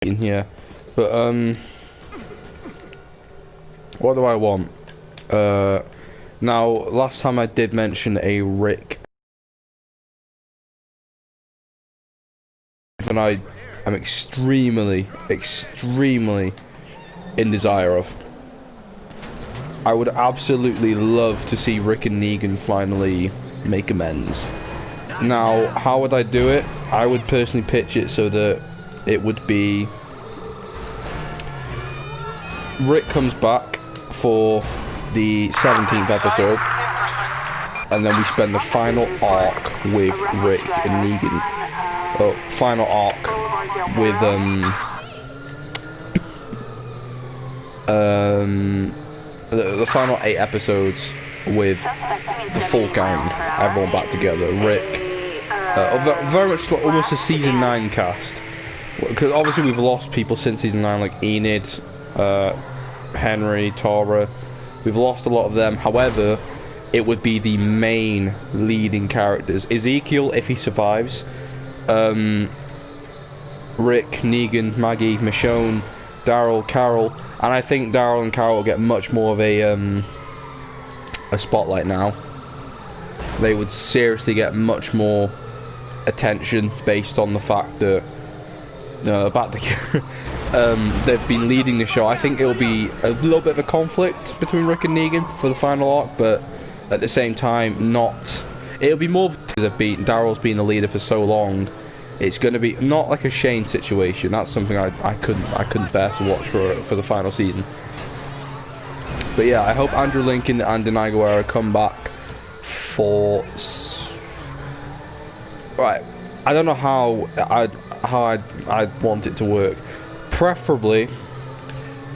in here. But what do I want? Now, last time I did mention a Rick, and I'm extremely in desire of. I would absolutely love to see Rick and Negan finally make amends. Now, how would I do it? I would personally pitch it so that it would be Rick comes back for the 17th episode, and then we spend the final arc with Rick and Negan. Oh, final arc with the final 8 episodes with the full gang, everyone back together. Rick, very much like almost a season 9 cast, because obviously we've lost people since season 9, like Enid, Henry, Tara. We've lost a lot of them. However, it would be the main leading characters. Ezekiel, if he survives, Rick, Negan, Maggie, Michonne, Daryl, Carol, and I think Daryl and Carol will get much more of a spotlight now. They would seriously get much more attention based on the fact that they've been leading the show. I think it'll be a little bit of a conflict between Rick and Negan for the final arc, but at the same time, it'll be more because Daryl's been the leader for so long. It's going to be not like a Shane situation. That's something I couldn't bear to watch for the final season. But yeah, I hope Andrew Lincoln and Denai Guerrero come back for. Right, I don't know how I'd want it to work. Preferably,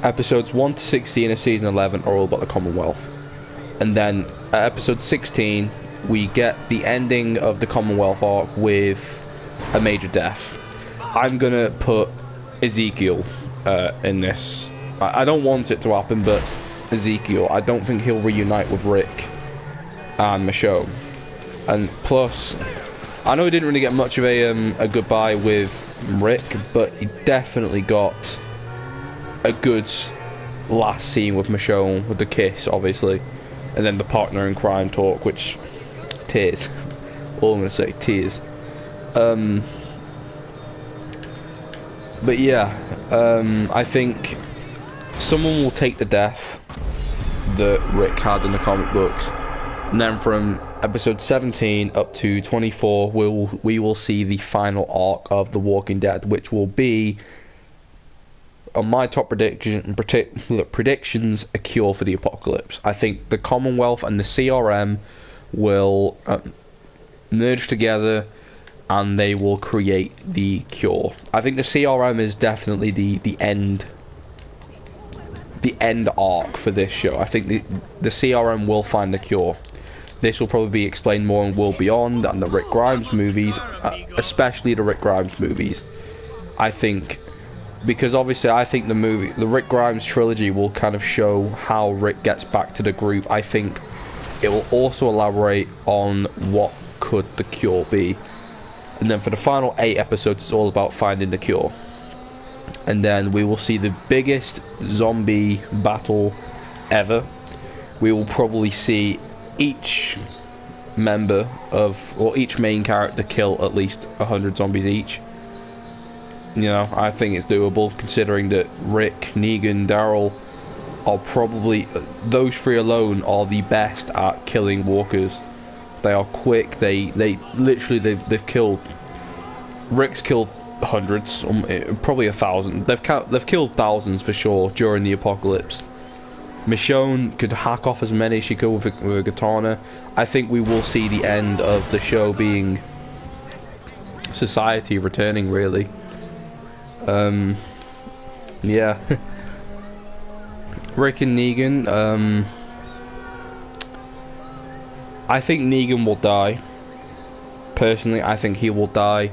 episodes 1 to 16 of season 11 are all about the Commonwealth, and then at episode 16 we get the ending of the Commonwealth arc with a major death. I'm gonna put Ezekiel in this. I don't want it to happen, but Ezekiel, I don't think he'll reunite with Rick and Michonne. And plus, I know he didn't really get much of a goodbye with Rick, but he definitely got a good last scene with Michonne, with the kiss, obviously, and then the partner in crime talk, which tears. All I'm gonna say, tears. But yeah, I think someone will take the death that Rick had in the comic books, and then from episode 17 up to 24 we will see the final arc of The Walking Dead, which will be, on my top predictions, a cure for the apocalypse. I think the Commonwealth and the CRM will merge together and they will create the cure. I think the CRM is definitely the end arc for this show. I think the CRM will find the cure. This will probably be explained more in World Beyond and the Rick Grimes movies, especially the Rick Grimes movies. I think, because obviously I think the Rick Grimes trilogy will kind of show how Rick gets back to the group. I think it will also elaborate on what could the cure be. And then for the final 8 episodes, it's all about finding the cure. And then we will see the biggest zombie battle ever. We will probably see each member or each main character kill at least 100 zombies each. You know, I think it's doable, considering that Rick, Negan, Daryl are probably, those 3 alone are the best at killing walkers. They are quick. They literally they've killed. Rick's killed hundreds, probably 1,000. They've killed thousands for sure during the apocalypse. Michonne could hack off as many as she could with a katana. I think we will see the end of the show being society returning, really. Yeah. Rick and Negan. I think Negan will die. Personally, I think he will die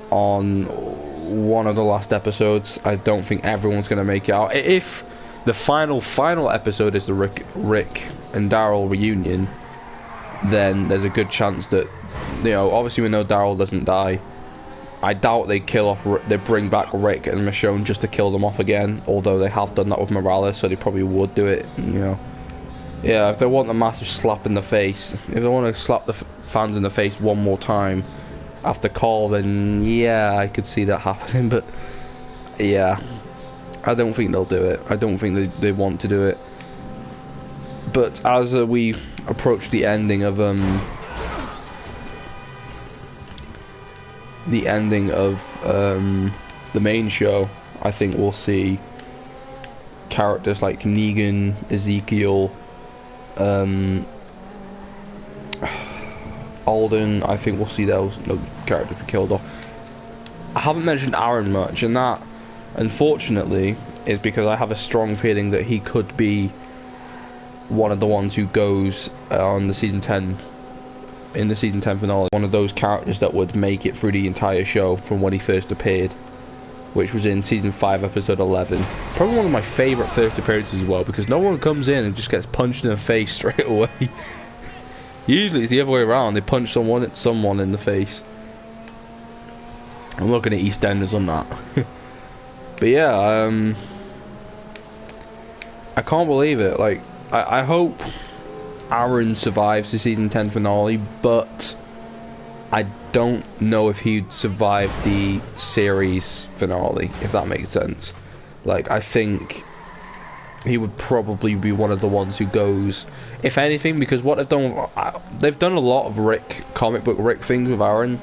on one of the last episodes. I don't think everyone's going to make it out. If the final episode is the Rick and Daryl reunion, then there's a good chance that, you know, obviously we know Daryl doesn't die. I doubt they they bring back Rick and Michonne just to kill them off again. Although they have done that with Morales, so they probably would do it. You know, yeah. If they want a massive slap in the face, if they want to slap the fans in the face one more time after Carl, then yeah, I could see that happening. But yeah, I don't think they'll do it. I don't think they want to do it. But as we approach the ending of the main show, I think we'll see characters like Negan, Ezekiel, Alden. I think we'll see those characters be killed off. I haven't mentioned Aaron much, and that, unfortunately, is because I have a strong feeling that he could be one of the ones who goes on the season 10 finale, one of those characters that would make it through the entire show from when he first appeared, which was in season 5 episode 11. Probably one of my favourite first appearances as well, because no one comes in and just gets punched in the face straight away. Usually it's the other way around, they punch someone in the face. I'm looking at EastEnders on that. But yeah, I can't believe it. Like, I hope Aaron survives the season 10 finale, but I don't know if he'd survive the series finale, if that makes sense. Like, I think he would probably be one of the ones who goes, if anything, because what they've done a lot of comic book Rick things with Aaron.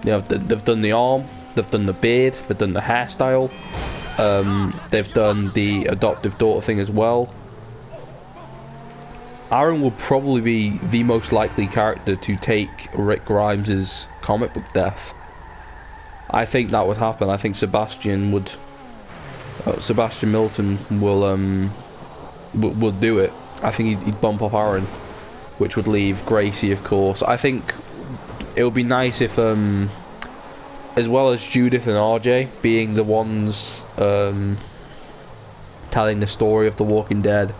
You know, they've done the arm, they've done the beard, they've done the hairstyle, they've done the adoptive daughter thing as well. Aaron will probably be the most likely character to take Rick Grimes' comic book death. I think that would happen. I think Sebastian Milton will do it. I think he'd bump off Aaron, which would leave Gracie, of course. I think it would be nice if, as well as Judith and RJ being the ones telling the story of The Walking Dead,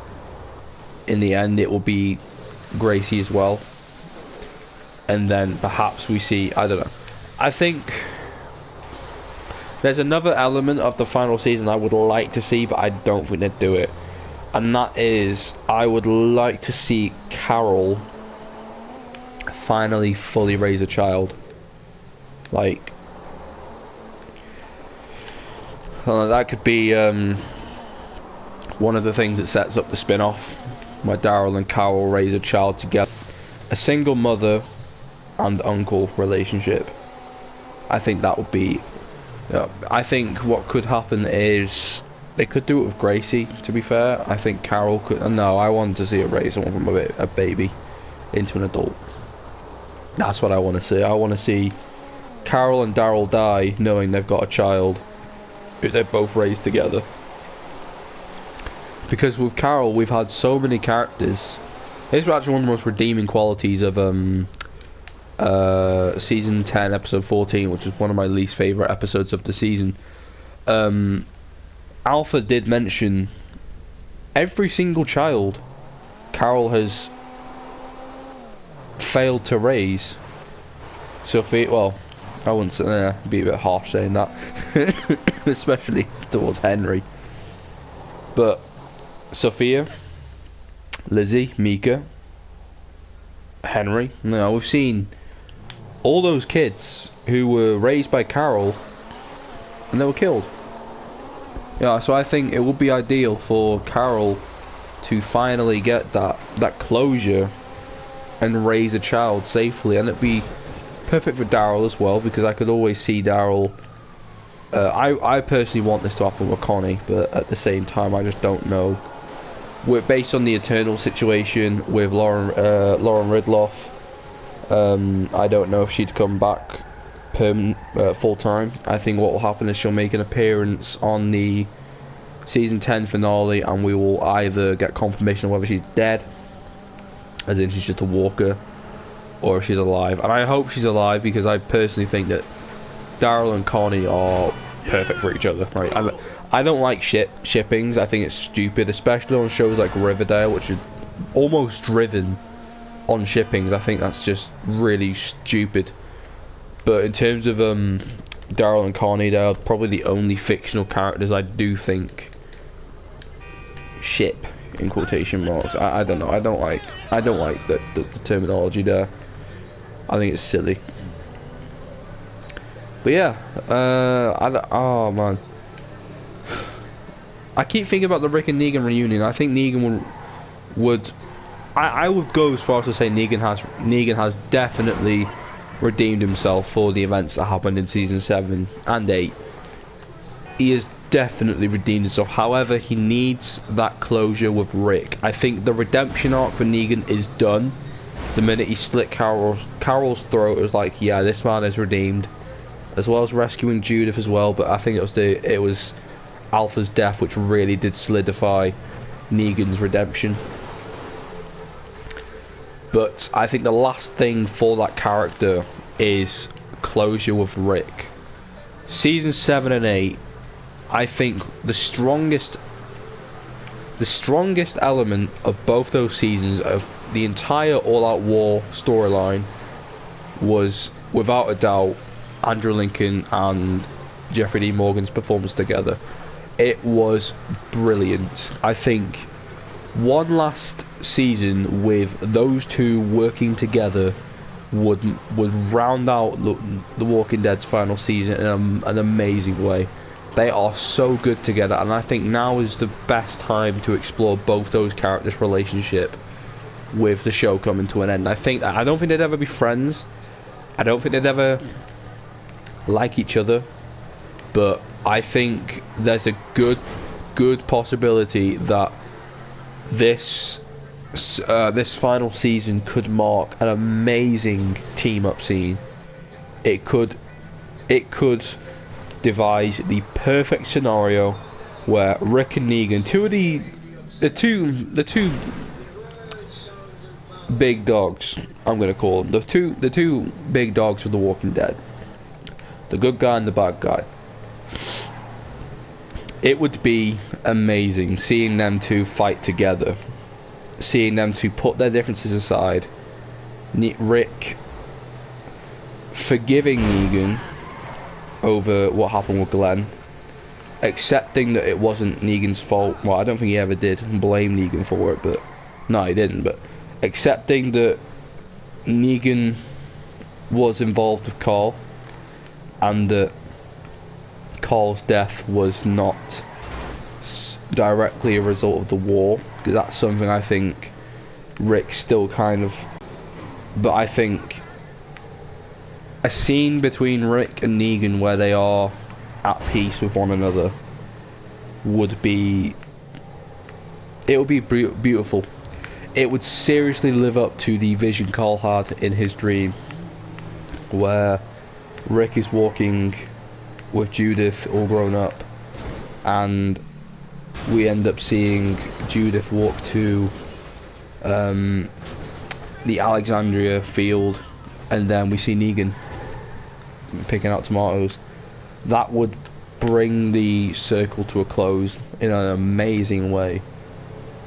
in the end it will be Gracie as well. And then perhaps we see, I don't know, I think there's another element of the final season I would like to see, but I don't think they'd do it. And that is, I would like to see Carol finally fully raise a child. Like, that could be one of the things that sets up the spin-off, where Daryl and Carol raise a child together. A single mother and uncle relationship. I think that would be... I think what could happen is they could do it with Gracie, to be fair. I think Carol could... No, I want to see her raise someone from a baby into an adult. That's what I want to see. I want to see Carol and Daryl die knowing they've got a child who they've both raised together. Because with Carol, we've had so many characters. This was actually one of the most redeeming qualities of season 10, episode 14, which is one of my least favourite episodes of the season. Alpha did mention every single child Carol has failed to raise. Sophie, well, I wouldn't say, be a bit harsh saying that, especially towards Henry. But Sophia, Lizzie, Mika, Henry, we've seen all those kids who were raised by Carol and they were killed. Yeah, so I think it would be ideal for Carol to finally get that closure and raise a child safely, and it'd be perfect for Daryl as well, because I could always see Daryl. I personally want this to happen with Connie, but at the same time, I just don't know. Based on the Eternal situation with Lauren Ridloff, I don't know if she'd come back full time. I think what will happen is she'll make an appearance on the season 10 finale, and we will either get confirmation of whether she's dead, as in she's just a walker, or if she's alive. And I hope she's alive, because I personally think that Daryl and Connie are perfect for each other. Right? I don't like shippings. I think it's stupid, especially on shows like Riverdale, which is almost driven on shippings. I think that's just really stupid. But in terms of Daryl and Connie, they're probably the only fictional characters I do think ship in quotation marks. I don't know. I don't like the terminology there. I think it's silly. But yeah, oh man, I keep thinking about the Rick and Negan reunion. I think Negan would I would go as far as to say Negan has definitely redeemed himself for the events that happened in season 7 and 8. He has definitely redeemed himself. However, he needs that closure with Rick. I think the redemption arc for Negan is done. The minute he slit Carol's throat, it was like, yeah, this man is redeemed, as well as rescuing Judith as well. But I think it was Alpha's death which really did solidify Negan's redemption. But I think the last thing for that character is closure with Rick. Season 7 and 8, I think the strongest element of both those seasons of the entire All Out War storyline was, without a doubt, Andrew Lincoln and Jeffrey D. Morgan's performance together. It was brilliant. I think one last season with those two working together would round out the Walking Dead's final season in an amazing way. They are so good together, and I think now is the best time to explore both those characters' relationship with the show coming to an end. I don't think they'd ever be friends. I don't think they'd ever like each other, but I think there's a good possibility that this final season could mark an amazing team up scene. It could devise the perfect scenario where Rick and Negan, the two big dogs, I'm gonna call them the two big dogs of The Walking Dead, the good guy and the bad guy. It would be amazing seeing them two fight together, seeing them two put their differences aside, Rick forgiving Negan over what happened with Glenn, accepting that it wasn't Negan's fault. Well, I don't think he ever did, and blame Negan for it, but no, he didn't. But accepting that Negan was involved with Carl, and that Carl's death was not directly a result of the war, because that's something I think Rick still kind of... But I think a scene between Rick and Negan where they are at peace with one another would be... It would be beautiful. It would seriously live up to the vision Carl had in his dream, where Rick is walking with Judith all grown up, and we end up seeing Judith walk to the Alexandria field, and then we see Negan picking out tomatoes. That would bring the circle to a close in an amazing way.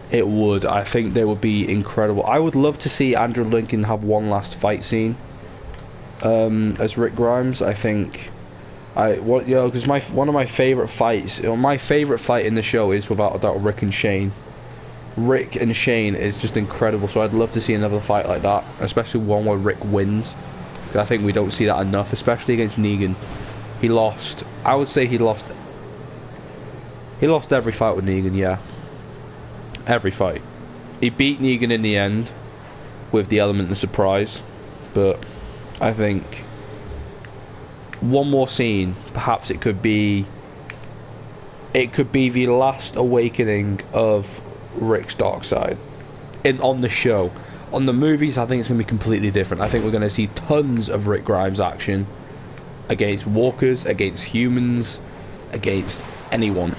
It would. I think they would be incredible. I would love to see Andrew Lincoln have one last fight scene as Rick Grimes. I think because one of my favorite fights, my favorite fight in the show is without a doubt Rick and Shane. Rick and Shane is just incredible, so I'd love to see another fight like that, especially one where Rick wins. I think we don't see that enough, especially against Negan. He lost. I would say he lost every fight with Negan. Yeah, every fight. He beat Negan in the end with the element of surprise, but I think one more scene, perhaps it could be the last awakening of Rick's dark side on the show. On the movies, I think it's going to be completely different. I think we're going to see tons of Rick Grimes action against walkers, against humans, against anyone.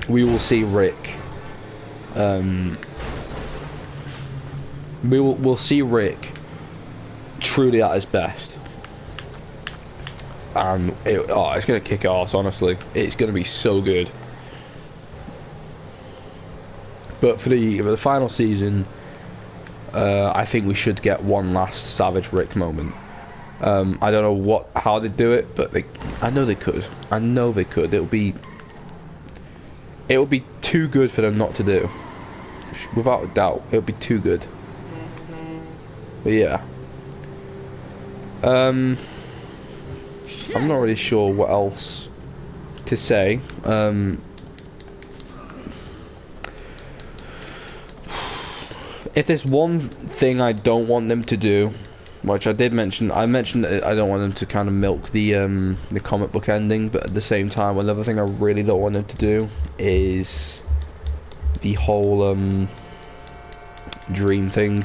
We will see Rick we'll see Rick truly at his best. And it's going to kick ass, honestly. It's going to be so good. But for the final season, I think we should get one last Savage Rick moment. I don't know how they do it, but I know they could. I know they could. It would be too good for them not to do. Without a doubt, it would be too good. But yeah. I'm not really sure what else to say. If there's one thing I don't want them to do, which I mentioned that I don't want them to kind of milk the comic book ending, but at the same time, another thing I really don't want them to do is the whole dream thing.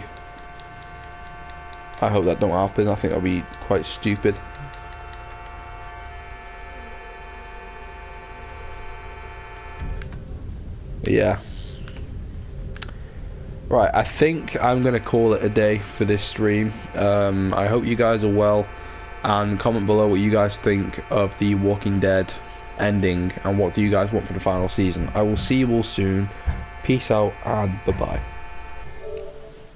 I hope that don't happen. I think that'll be quite stupid. But yeah. Right, I think I'm going to call it a day for this stream. I hope you guys are well, and comment below what you guys think of the Walking Dead ending, and what do you guys want for the final season. I will see you all soon. Peace out, and bye-bye.